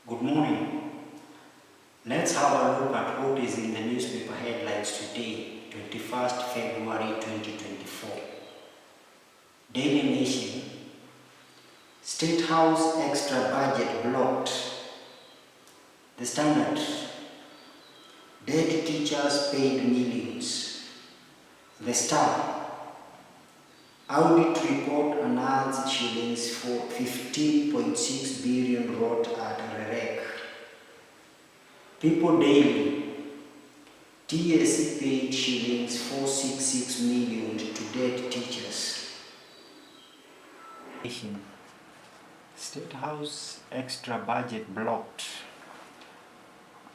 Good morning. Let's have a look at what is in the newspaper headlines today, 21st February 2024. Daily Nation. State House extra budget blocked. The Standard. Dead teachers paid millions. The Star. Audit report unearths shillings for 15.6 billion wrought at REREC. People Daily. TSC paid shillings 466 million to dead teachers. State House extra budget blocked.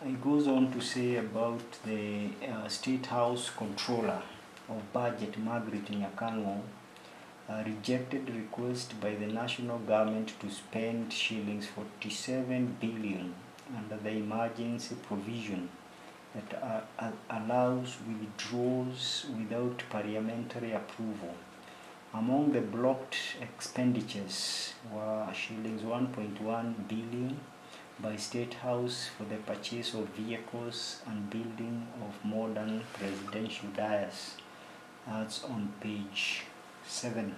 It goes on to say about the State House Controller of Budget, Margaret Nyakango, rejected request by the national government to spend shillings 47 billion under the emergency provision that allows withdrawals without parliamentary approval. Among the blocked expenditures were shillings 1.1 billion by State House for the purchase of vehicles and building of modern presidential dais. That's on page 7.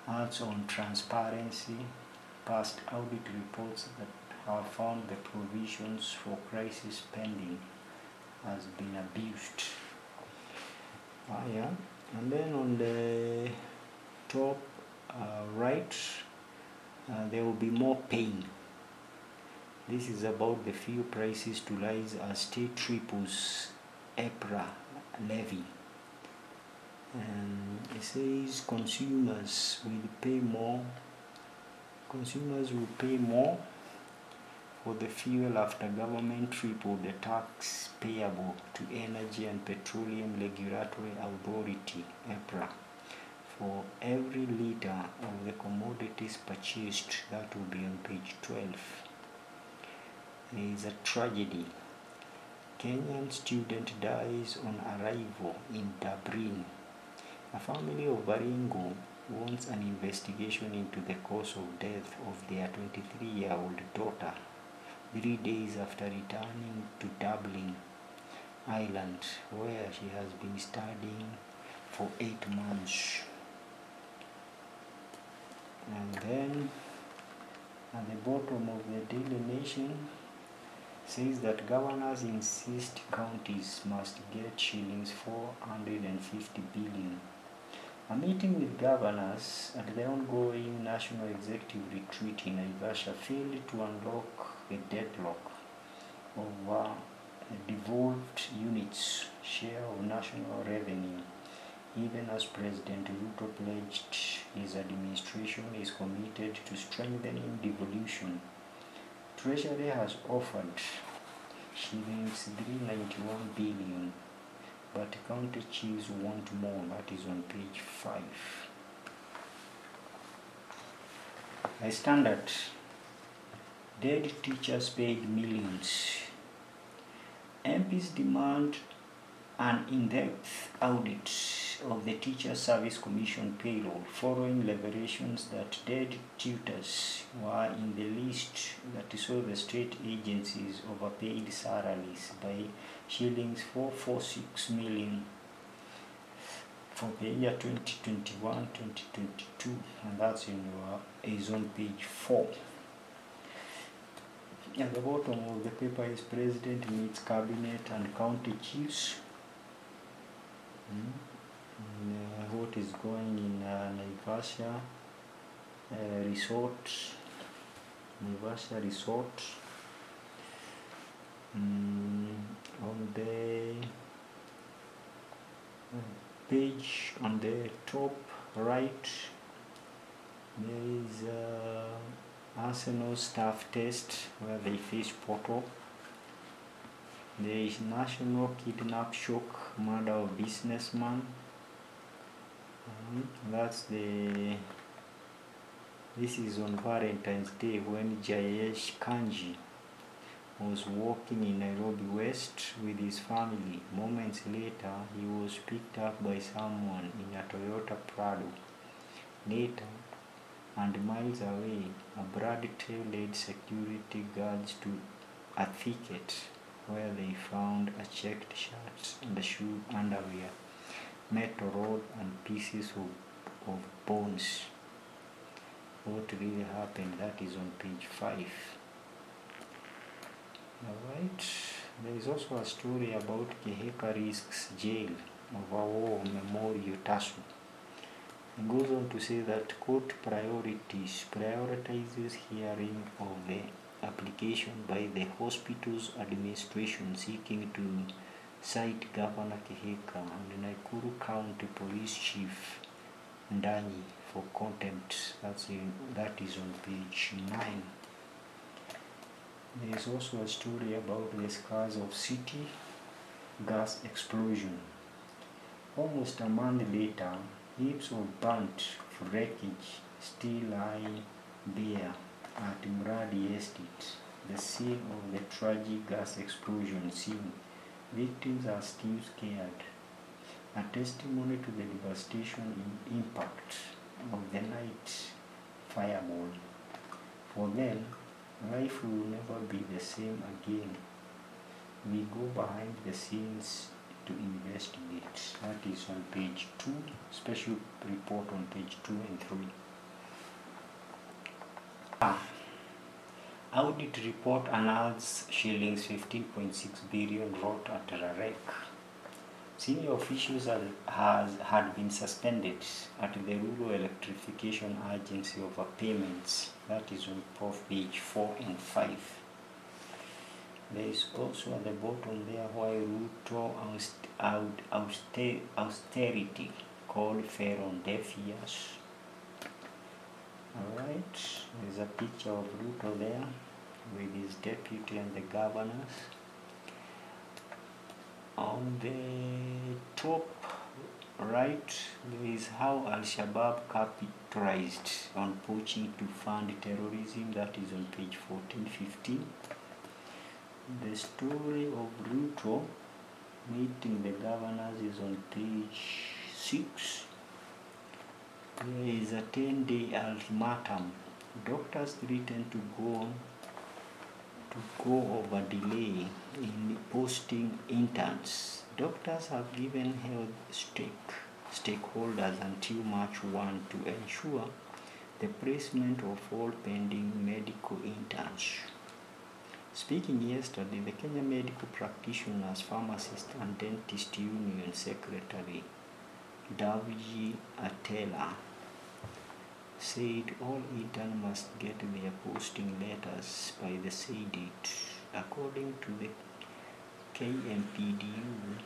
That's on transparency. Past audit reports that have found the provisions for crisis spending has been abused. And then on the top right, there will be more pain. This is about the fuel prices to rise as state triples EPRA levy. And it says consumers will pay more. Consumers will pay more for the fuel after government tripled the tax payable to Energy and Petroleum Regulatory Authority (EPRA) for every litre of the commodities purchased. That will be on page 12. There is a tragedy. Kenyan student dies on arrival in Dublin. A family of Baringo wants an investigation into the cause of death of their 23-year-old daughter 3 days after returning to Dublin, Ireland, where she has been studying for 8 months. And then at the bottom of the Daily Nation says that governors insist counties must get shillings 450 billion. A meeting with governors at the ongoing National Executive Retreat in Naivasha failed to unlock the deadlock over devolved units' share of national revenue, even as President Ruto pledged his administration is committed to strengthening devolution. Treasury has offered shillings 391 billion, but county chiefs want more. That is on page 5. The Standard. Dead teachers paid millions. MPs demand an in-depth audit of the Teacher Service Commission payroll following revelations that dead tutors were in the list that saw the state agencies overpaid salaries by shillings 446 million for the year 2021-2022, and that's is on page 4. At the bottom of the paper is President meets Cabinet and County Chiefs. What is going in Naivasha Resort. Naivasha Resort. On the page on the top right, there is Arsenal staff test where they face Porto. There is national kidnap shock, murder of businessman. This is on Valentine's Day when Jayesh Kanji was walking in Nairobi West with his family. Moments later, he was picked up by someone in a Toyota Prado. Later, and miles away, a blood trail led security guards to a thicket where they found a checked shirt and a shoe underwear, metal rod and pieces of bones. What really happened, that is on page 5. Alright, there is also a story about Keheka Risks Jail of a war memorial tussle. It goes on to say that court prioritizes hearing of the application by the hospital's administration seeking to cite Governor Keheka and Nakuru County Police Chief Ndanyi for contempt. That is on page 9. There is also a story about the scars of city gas explosion. Almost a month later, heaps of burnt wreckage still lie bare at Mradi Estate, the scene of the tragic gas explosion scene. Victims are still scared, a testimony to the devastation impact of the night fireball. For them, life will never be the same again. We go behind the scenes to investigate. That is on page 2, special report on page 2 and 3. Audit report announced shillings 15.6 billion rot at RAREC. Senior officials had been suspended at the Rural Electrification Agency over payments. That is on page 4 and 5. There is also at the bottom there why Ruto austerity called fell on deaf ears. Alright, there's a picture of Ruto there with his deputy and the governors. On the top right, there is how Al-Shabaab capitalized on poaching to fund terrorism. That is on page 14-15. The story of Ruto meeting the governors is on page 6. There is a 10-day ultimatum. Doctors threaten to go over delay in posting interns. Doctors have given health stakeholders until March 1 to ensure the placement of all pending medical interns. Speaking yesterday, the Kenya Medical Practitioners, Pharmacist and Dentist Union Secretary Davji Atela said all interns must get their posting letters by the said date. According to the KMPDU,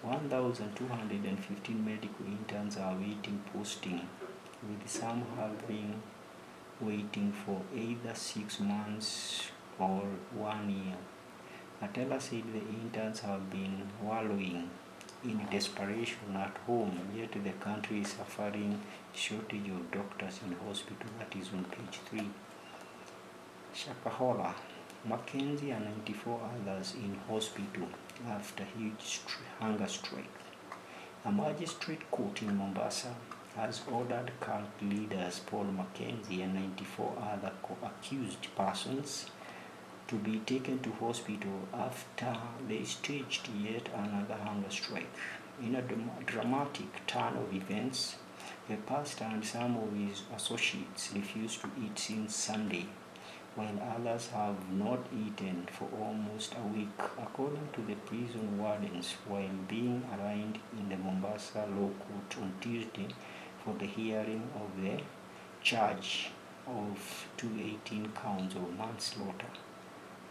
1,215 medical interns are awaiting posting, with some having waiting for either 6 months or 1 year. Atela said the interns have been wallowing in desperation at home, yet the country is suffering shortage of doctors in hospital. That is on page 3. Shakahola, Mackenzie and 94 others in hospital after huge hunger strike. A magistrate court in Mombasa has ordered cult leaders Paul Mackenzie and 94 other accused persons to be taken to hospital after they staged yet another hunger strike. In a dramatic turn of events, the pastor and some of his associates refused to eat since Sunday, while others have not eaten for almost a week, according to the prison wardens, while being arraigned in the Mombasa Law Court on Tuesday for the hearing of the charge of 218 counts of manslaughter.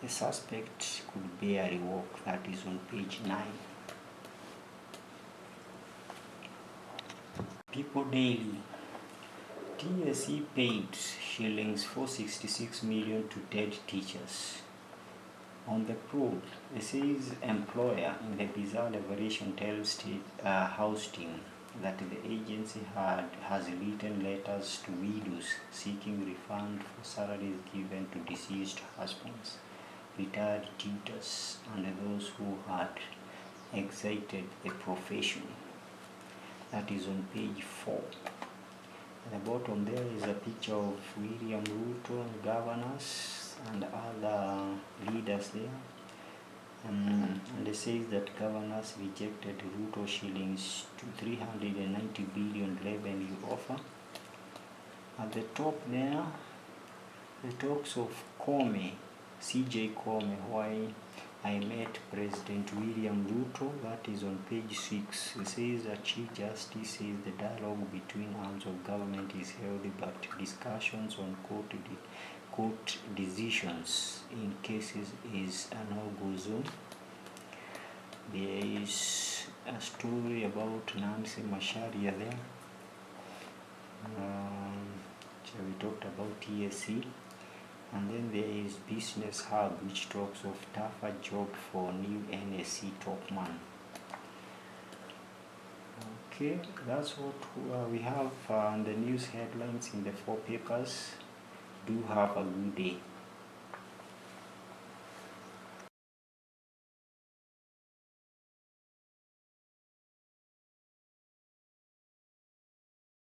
The suspect could barely walk. That is on page 9. People Daily. TSC paid shillings 466 million to dead teachers. On the probe, it says employer in the bizarre liberation tells State House team that the agency has written letters to widows seeking refund for salaries given to deceased husbands, retired tutors, and those who had exited the profession. That is on page 4. At the bottom there is a picture of William Ruto and governors and other leaders there. And it says that governors rejected Ruto shillings to 390 billion revenue offer. At the top there, it talks of Koome, CJ Koome, why I met President William Ruto. That is on page 6. It says that Chief Justice says the dialogue between arms of government is healthy, but discussions on court decisions in cases is a no-go zone. There is a story about Nancy Macharia there. We talked about TSC. And then there is Business Hub, which talks of tougher job for new NSC top man. Okay, that's what we have on the news headlines in the 4 papers. Do have a good day.